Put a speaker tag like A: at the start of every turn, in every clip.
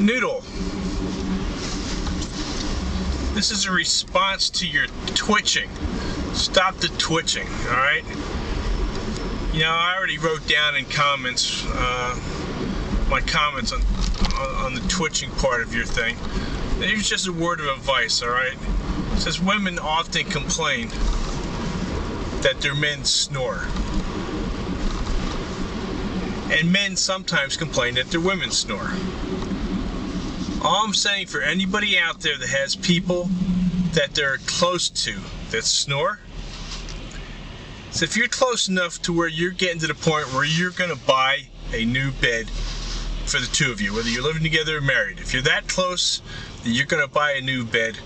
A: Noodle. This is a response to your twitching. Stop the twitching, alright? You know, I already wrote down in comments, my comments on the twitching part of your thing. Here's just a word of advice, alright? It says women often complain that their men snore. And men sometimes complain that their women snore. All I'm saying for anybody out there that has people that they're close to that snore, is if you're close enough to where you're getting to the point where you're going to buy a new bed for the two of you, whether you're living together or married. If you're that close, that you're going to buy a new bed,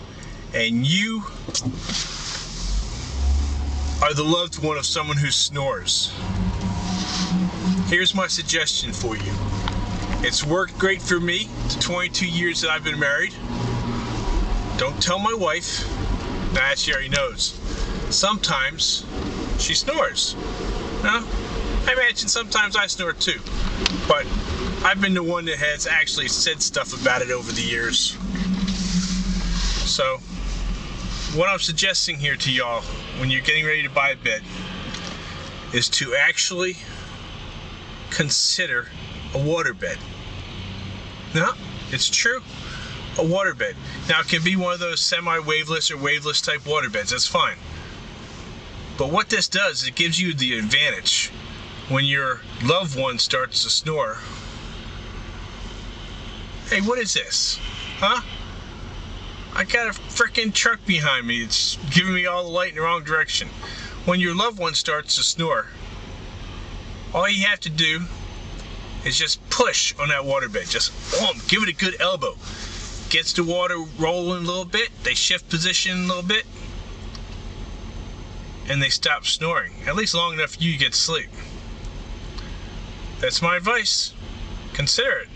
A: and you are the loved one of someone who snores, here's my suggestion for you. It's worked great for me, the 22 years that I've been married. Don't tell my wife. Nah, she already knows. Sometimes she snores. No? I imagine sometimes I snore too. But I've been the one that has actually said stuff about it over the years. So, what I'm suggesting here to y'all when you're getting ready to buy a bed is to actually consider a waterbed. No, it's true. A waterbed. Now, it can be one of those semi-waveless or waveless type waterbeds. That's fine. But what this does, it gives you the advantage when your loved one starts to snore. Hey, what is this? Huh? I got a freaking truck behind me. It's giving me all the light in the wrong direction. When your loved one starts to snore, all you have to do is just push on that waterbed. Just give it a good elbow. Gets the water rolling a little bit. They shift position a little bit. And they stop snoring. At least long enough for you to get sleep. That's my advice. Consider it.